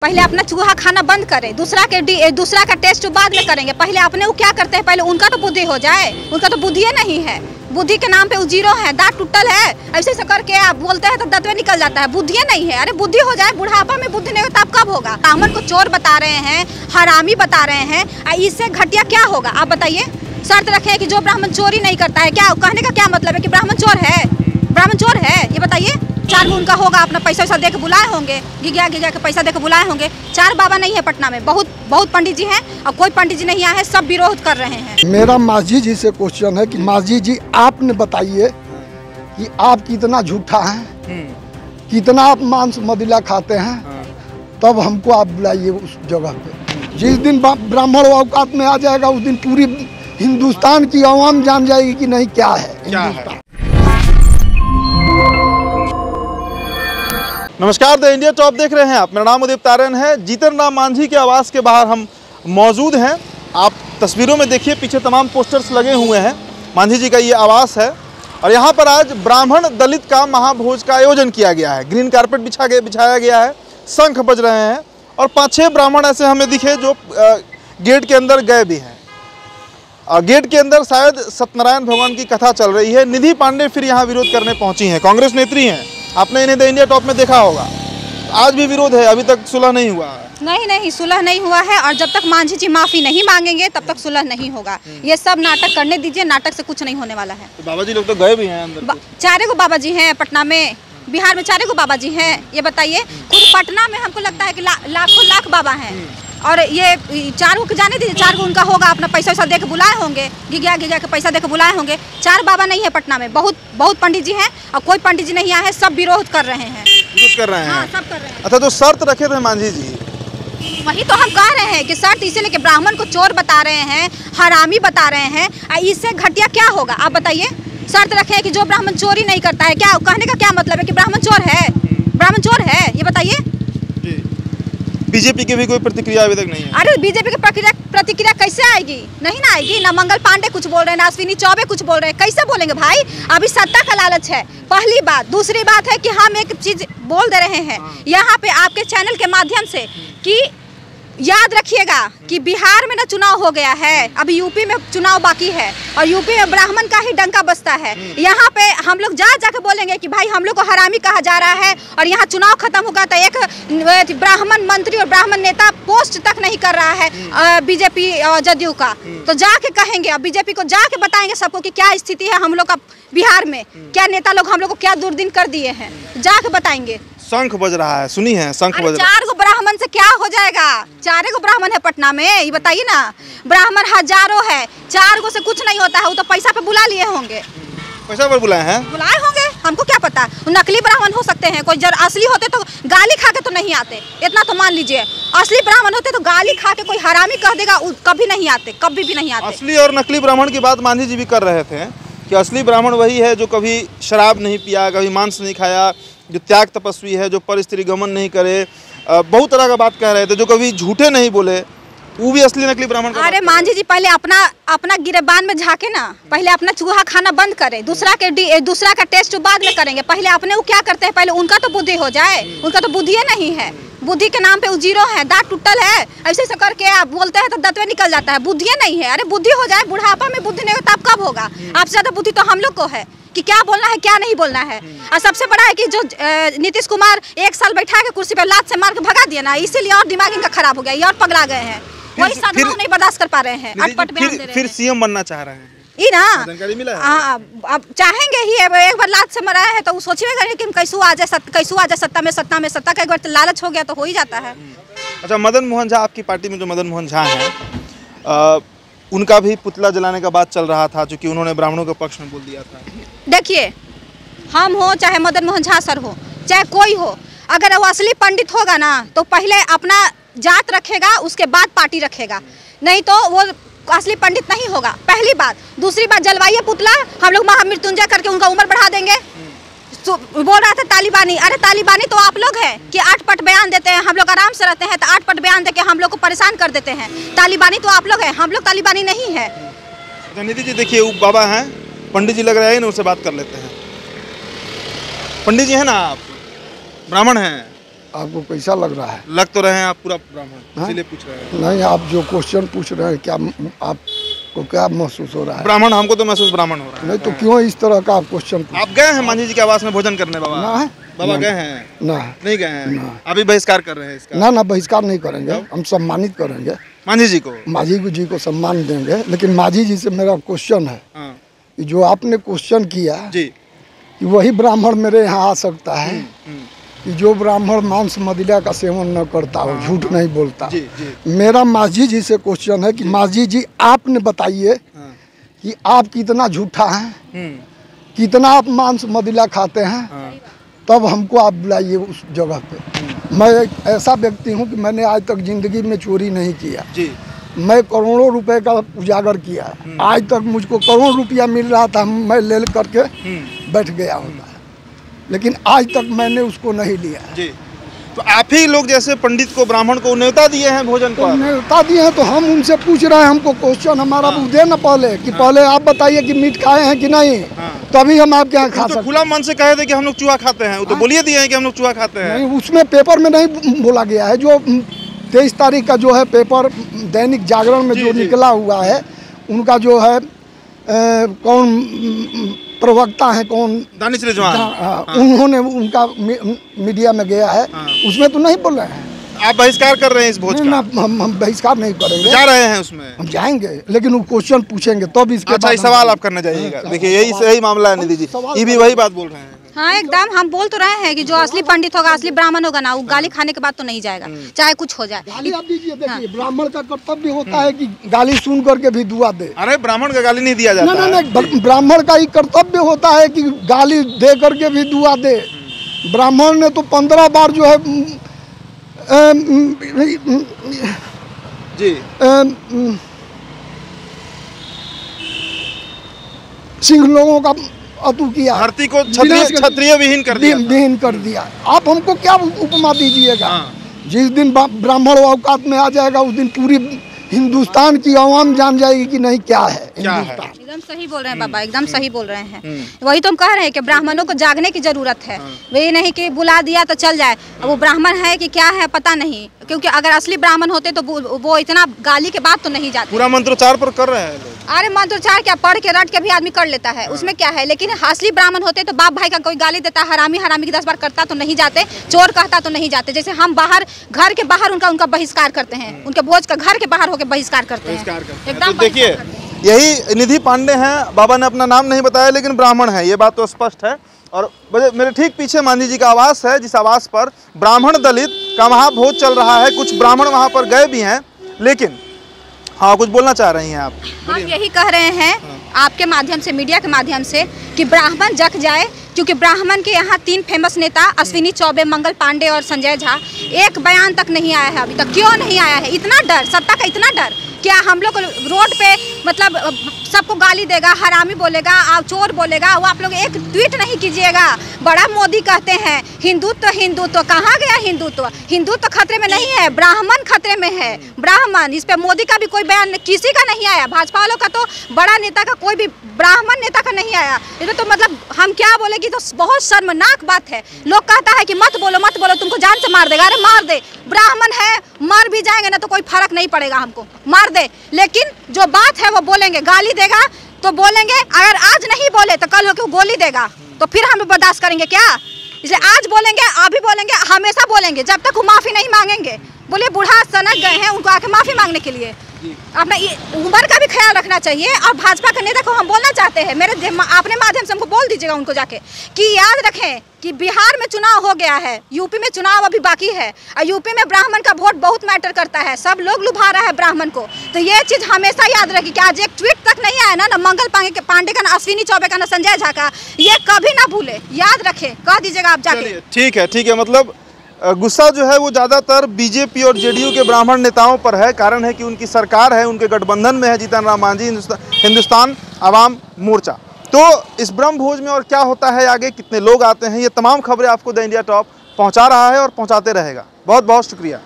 पहले अपना चूहा खाना बंद करें, दूसरा का टेस्ट बाद में करेंगे। पहले अपने वो क्या करते हैं, पहले उनका तो बुद्धि हो जाए। उनका तो बुद्धि नहीं है, बुद्धि के नाम पे वो जीरो है, दांत टूटल है, ऐसे ऐसे करके आप बोलते हैं तो दांत में निकल जाता है। बुद्धि नहीं है, अरे बुद्धि हो जाए, बुढ़ापा में बुद्धि नहीं होता, अब कब होगा? ब्राह्मण को चोर बता रहे हैं, हरामी बता रहे हैं, इससे घटिया क्या होगा आप बताइए? शर्त रखे कि जो ब्राह्मण चोरी नहीं करता है, क्या कहने का क्या मतलब है कि ब्राह्मण चोर है? ब्राह्मण चोर है ये बताइए? 4 गुण का होगा, अपना पैसा वैसा देकर बुलाए होंगे, गिगा के पैसा देकर बुलाए होंगे। 4 बाबा नहीं है पटना में, बहुत पंडित जी हैं और कोई पंडित जी नहीं आए हैं, सब विरोध कर रहे हैं। मेरा माझी जी से क्वेश्चन है कि माझी जी आपने बताइए कि आप कितना झूठा हैं, कितना आप मांस मदिरा खाते हैं, तब हमको आप बुलाइए उस जगह पे। जिस दिन ब्राह्मण औकात में आ जाएगा उस दिन पूरी हिंदुस्तान की आवाम जान जाएगी कि नहीं क्या है हिंदुस्तान। नमस्कार, द इंडिया टॉप देख रहे हैं आप। मेरा नाम उदय तारण है। जीतन राम मांझी के आवास के बाहर हम मौजूद हैं। आप तस्वीरों में देखिए, पीछे तमाम पोस्टर्स लगे हुए हैं। मांझी जी का ये आवास है और यहाँ पर आज ब्राह्मण दलित का महाभोज का आयोजन किया गया है। ग्रीन कारपेट बिछाया गया है, शंख बज रहे हैं और 5-6 ब्राह्मण ऐसे हमें दिखे जो गेट के अंदर गए भी हैं। गेट के अंदर शायद सत्यनारायण भगवान की कथा चल रही है। निधि पांडे फिर यहाँ विरोध करने पहुंची हैं, कांग्रेस नेत्री हैं, आपने इन्हें द इंडिया टॉप में देखा होगा। आज भी विरोध है, अभी तक सुलह नहीं हुआ है। नहीं, सुलह नहीं हुआ है और जब तक मांझी जी माफी नहीं मांगेंगे तब तक सुलह नहीं होगा। ये सब नाटक करने दीजिए, नाटक से कुछ नहीं होने वाला है। तो बाबा जी लोग तो गए भी हैं अंदर। 4 गो बाबा जी हैं पटना में, बिहार में 4 गो बाबा जी हैं। ये बताइए, खुद पटना में हमको लगता है कि लाखों लाख बाबा हैं और ये 4 गो जाने दीजिए। 4 गो उनका होगा, अपना पैसा वैसा देकर बुलाए होंगे, गिगा के पैसा देकर बुलाए होंगे। 4 बाबा नहीं है पटना में, बहुत पंडित जी हैं और कोई पंडित जी नहीं आए हैं, सब विरोध कर रहे हैं। विरोध कर रहे हैं? हाँ, सब कर रहे हैं। अच्छा, तो शर्त रखे थे मांझी जी, वही तो हम कह रहे हैं कि शर्त इसीलिए कि ब्राह्मण को चोर बता रहे हैं, हरामी बता रहे हैं, इससे घटिया क्या होगा आप बताइए? शर्त रखे कि जो ब्राह्मण चोरी नहीं करता है, क्या कहने का क्या मतलब है कि ब्राह्मण चोर है? ब्राह्मण चोर है ये बताइए? बीजेपी की भी कोई प्रतिक्रिया अभी तक नहीं है। अरे बीजेपी की प्रतिक्रिया कैसे आएगी? नहीं ना आएगी ना। मंगल पांडे कुछ बोल रहे हैं, ना अश्विनी चौबे कुछ बोल रहे हैं, कैसे बोलेंगे भाई? अभी सत्ता का लालच है, पहली बात। दूसरी बात है कि हम एक चीज बोल दे रहे हैं यहाँ पे आपके चैनल के माध्यम से कि याद रखिएगा कि बिहार में ना चुनाव हो गया है, अभी यूपी में चुनाव बाकी है और यूपी में ब्राह्मण का ही डंका बजता है। यहाँ पे हम लोग जाके बोलेंगे कि भाई हम लोग को हरामी कहा जा रहा है और यहाँ चुनाव खत्म होगा तो एक ब्राह्मण मंत्री और ब्राह्मण नेता पोस्ट तक नहीं कर रहा है बीजेपी जदयू का, तो जाके कहेंगे और बीजेपी को जाके बताएंगे सबको कि क्या स्थिति है हम लोग का बिहार में, क्या नेता लोग हम लोग को क्या दुर्दिन कर दिए हैं, जाके बताएंगे। शंख बज रहा है, सुनी है शंख बज रहा है। 4 गो ब्राह्मण से क्या हो जाएगा? 4 गो ब्राह्मण है पटना में, ये बताइए ना। ब्राह्मण हजारों है, 4 गो से कुछ नहीं होता है। वो तो पैसा पे बुला लिए होंगे, पैसा पर बुलाए हैं, बुलाए होंगे, हमको क्या पता। नकली ब्राह्मण हो सकते हैं, कोई जब असली होते तो गाली खा के तो नहीं आते, इतना तो मान लीजिए। असली ब्राह्मण होते तो गाली खा के कोई हरामी कह देगा, कभी नहीं आते, कभी भी नहीं आते। असली और नकली ब्राह्मण की बात मांझी जी भी कर रहे थे कि असली ब्राह्मण वही है जो कभी शराब नहीं पिया, कभी मांस नहीं खाया, जो त्याग तपस्वी है, जो पर स्त्री गमन नहीं करे, बहुत तरह का बात कह रहे थे, जो कभी झूठे नहीं बोले, वो भी असली नकली ब्राह्मण। अरे मांझी जी पहले अपना गिरेबान में झाके ना, पहले अपना चूहा खाना बंद करें, दूसरा का टेस्ट बाद में करेंगे। पहले अपने वो क्या करते हैं, पहले उनका तो बुद्धि हो जाए। उनका तो बुद्धि नहीं है, बुद्धि के नाम पे वो जीरो है, दांत टूटल है, ऐसे ऐसे करके आप बोलते हैं तो दांत में निकल जाता है। बुद्धि नहीं है, अरे बुद्धि हो जाए, बुढ़ापा में बुद्धि नहीं होता, अब कब होगा? आपसे ज्यादा बुद्धि तो हम लोग को है कि क्या बोलना है क्या नहीं बोलना है। और सबसे बड़ा है कि जो नीतीश कुमार 1 साल बैठा के कुर्सी पे लात से मार के भगा दिया ना, इसीलिए और दिमाग इनका खराब हो गया, ये और पगला गए हैं, वही साधना नहीं बर्दाश्त कर पा रहे हैं, अटपट बयान दे रहे हैं। फिर सीएम बनना चाह रहे हैं ना, जानकारी मिला है? हाँ, अब चाहेंगे ही। एक बार लात से मराया है तो वो सोचेगा कि कैसू आ जाए सत्ता में सत्ता का एक बार लालच हो गया तो हो ही जाता है। अच्छा, मदन मोहन झा, आपकी पार्टी में जो मदन मोहन झा हैं, उनका भी पुतला जलाने का बात चल रहा था, क्योंकि उन्होंने ब्राह्मणों के पक्ष में बोल दिया था। देखिए, हम हो चाहे मदन मोहन झा सर हो, चाहे कोई हो, अगर वो असली पंडित होगा ना तो पहले अपना जात रखेगा, उसके बाद पार्टी रखेगा, नहीं तो वो असली पंडित नहीं होगा, पहली बात। दूसरी बात, जलवाइए पुतला, हम लोग महामृत्युंजय करके उनका उम्र बढ़ा देंगे। तो बोल रहा था तालिबानी, अरे तालिबानी तो आप लोग हैं कि 8 पट बयान देते हैं, हम लोग आराम से रहते हैं तो 8 पट बयान देके हम लोग को परेशान कर देते हैं। तालिबानी तो आप लोग हैं, हम लोग तालिबानी नहीं है। निधि जी देखिए, वो बाबा हैं, पंडित जी लग रहे हैं ना, उनसे बात कर लेते हैं। पंडित जी हैं ना, आप ब्राह्मण हैं, आपको कैसा लग रहा है? लग तो रहे हैं आप पूरा ब्राह्मण, इसीलिए पूछ रहे हैं। नहीं, आप जो क्वेश्चन पूछ रहे हैं क्या आपको क्या महसूस हो रहा है? ब्राह्मण, हमको तो महसूस ब्राह्मण हो रहा है। नहीं तो क्यों इस तरह का आप क्वेश्चन? आप गए हैं मांझी जी के आवास में भोजन करने बाबा? ना, बाबा गए हैं? ना, नहीं गए हैं। अभी बहिष्कार कर रहे हैं इसका? ना, बहिष्कार नहीं करेंगे, हम सम्मानित करेंगे मांझी जी को। मांझी जी को सम्मान देंगे। लेकिन मांझी जी से मेरा क्वेश्चन है कि जो आपने क्वेश्चन किया जी कि वही ब्राह्मण मेरे यहाँ आ सकता है कि जो ब्राह्मण मांस मदिरा का सेवन न करता हो, झूठ नहीं बोलता। जी, जी। मेरा मांझी जी से क्वेश्चन है कि मांझी जी आपने बताइए कि आप कितना झूठा हैं, कितना आप मांस मदिरा खाते हैं, तब हमको आप बुलाइए उस जगह पे। मैं एक ऐसा व्यक्ति हूँ कि मैंने आज तक जिंदगी में चोरी नहीं किया जी। मैं करोड़ों रुपए का उजागर किया, आज तक मुझको करोड़ रुपया मिल रहा था, मैं ले करके बैठ गया होता, लेकिन आज तक मैंने उसको नहीं लिया जी। तो आप ही लोग जैसे पंडित को, ब्राह्मण को न्योता दिए हैं भोजन पर? न्योता दिए हैं तो हम उनसे पूछ रहे हैं, हमको क्वेश्चन हमारा दे न पहले कि पहले आप बताइए कि मीट खाए हैं कि नहीं, तभी हम आपके यहाँ खा सकते। खुला मन से कहे थे कि हम लोग चूहा खाते हैं, वो तो बोलिए दिए हैं कि हम लोग चूहा खाते हैं। नहीं, उसमें पेपर में नहीं बोला गया है। जो 23 तारीख का जो है पेपर दैनिक जागरण में जो निकला हुआ है, उनका जो है कौन प्रवक्ता है, कौन दानिश रिजवान, उन्होंने उनका मीडिया में गया है, उसमें तो नहीं बोल रहे हैं। आप बहिष्कार कर रहे हैं इस भोज का? हम बहिष्कार नहीं करेंगे। जा रहे हैं उसमें? हम जाएंगे, लेकिन वो क्वेश्चन पूछेंगे तब इसके अच्छा, सवाल आप करने जाइएगा। देखिए यही मामला है निधि जी, ये भी वही बात बोल रहे हैं। हाँ एकदम, हम बोल तो रहे हैं कि जो असली पंडित होगा, असली ब्राह्मण होगा ना, वो गाली खाने के बाद तो नहीं जाएगा, चाहे कुछ हो जाए। गाली आप दीजिए, देखिए ब्राह्मण का कर्तव्य होता है कि गाली सुन करके भी दुआ दे। अरे ब्राह्मण का गाली नहीं दिया जाता। नहीं, ब्राह्मण का ही कर्तव्य होता है कि गाली दे करके भी दुआ दे। ब्राह्मण ने तो 15 बार जो है जी सिंह लोगों का अतु किया, धरती को क्षत्रिय विहीन कर दिया। आप हमको क्या उपमा दीजिएगा? जिस दिन ब्राह्मण औकात में आ जाएगा, उस दिन पूरी हिंदुस्तान की आवाम जान जाएगी कि नहीं क्या है हिंदुस्तान। एकदम सही बोल रहे हैं बाबा, एकदम सही बोल रहे हैं। वही तो हम कह रहे हैं कि ब्राह्मणों को जागने की जरूरत है। वही नहीं कि बुला दिया तो चल जाए, वो ब्राह्मण है कि क्या है पता नहीं, क्योंकि अगर असली ब्राह्मण होते तो वो इतना गाली के बाद तो नहीं जाते। पूरा मंत्रोच्चार पर कर रहे हैं। अरे मंत्रोच्चार क्या, पढ़ के रट के भी आदमी कर लेता है, उसमें क्या है। लेकिन असली ब्राह्मण होते तो बाप भाई का कोई गाली देता, हरामी की 10 बार करता तो नहीं जाते, चोर कहता तो नहीं जाते। जैसे हम बाहर, घर के बाहर उनका बहिष्कार करते हैं, उनके भोज का घर के बाहर होकर बहिष्कार करते हैं एकदम। देखिए यही निधि पांडे हैं, बाबा ने अपना नाम नहीं बताया लेकिन ब्राह्मण है, ये बात तो स्पष्ट है। और मेरे ठीक पीछे मांझी जी का आवास है, जिस आवास पर ब्राह्मण दलित का वहाँ भोज चल रहा है। कुछ ब्राह्मण वहाँ पर गए भी हैं, लेकिन हाँ कुछ बोलना चाह रही हैं आप? हम यही कह रहे हैं आपके माध्यम से, मीडिया के माध्यम से, कि ब्राह्मण जग जाए, क्योंकि ब्राह्मण के यहाँ 3 फेमस नेता अश्विनी चौबे, मंगल पांडे और संजय झा, एक बयान तक नहीं आया है अभी तक। क्यों नहीं आया है? इतना डर, सत्ता का इतना डर। क्या हम लोग रोड पे मतलब सबको गाली देगा, हरामी बोलेगा, आप चोर बोलेगा, वो आप लोग एक ट्वीट नहीं कीजिएगा। बड़ा मोदी कहते हैं हिंदुत्व, हिंदुत्व कहाँ गया हिंदुत्व? हिंदुत्व खतरे में नहीं है, ब्राह्मण खतरे में है। ब्राह्मण, इस पे मोदी का भी कोई बयान किसी का नहीं आया, भाजपा वालों का तो बड़ा नेता का कोई भी ब्राह्मण नेता का नहीं आया। ये तो मतलब हम क्या बोले कि तो बहुत शर्मनाक बात है। लोग कहता है कि मत बोलो मत बोलो, तुमको जान से मार देगा। अरे मार दे, ब्राह्मण है, मर भी जाएंगे ना तो कोई फर्क नहीं पड़ेगा हमको, मार दे। लेकिन जो बात है वो बोलेंगे, गाली देगा तो बोलेंगे, अगर आज नहीं बोले तो कल को गोली देगा, तो फिर हम बर्दाश्त करेंगे क्या? इसलिए आज बोलेंगे, अभी बोलेंगे, हमेशा बोलेंगे, जब तक वो माफी नहीं मांगेंगे। बोले बूढ़ा सनक गए हैं, उनको आके माफी मांगने के लिए अपना उम्र का भी ख्याल रखना चाहिए। और भाजपा के नेता को हम बोलना चाहते हैं, मेरे अपने माध्यम से हमको बोल दीजिएगा उनको जाके, कि याद रखें कि बिहार में चुनाव हो गया है, यूपी में चुनाव अभी बाकी है, और यूपी में ब्राह्मण का वोट बहुत मैटर करता है, सब लोग लुभा रहा है ब्राह्मण को। तो ये चीज हमेशा याद रखें कि आज एक ट्वीट तक नहीं आया ना मंगल पांडे का, ना अश्विनी चौबे का, ना संजय झा का, ये कभी ना भूले, याद रखें, कह दीजिएगा आप जाके। ठीक है, मतलब गुस्सा जो है वो ज़्यादातर बीजेपी और जेडीयू के ब्राह्मण नेताओं पर है। कारण है कि उनकी सरकार है, उनके गठबंधन में है जीतन राम मांझी, हिंदुस्तान आवाम मोर्चा। तो इस ब्रह्म भोज में और क्या होता है आगे, कितने लोग आते हैं, ये तमाम खबरें आपको द इंडिया टॉप पहुंचा रहा है और पहुंचाते रहेगा। बहुत बहुत शुक्रिया।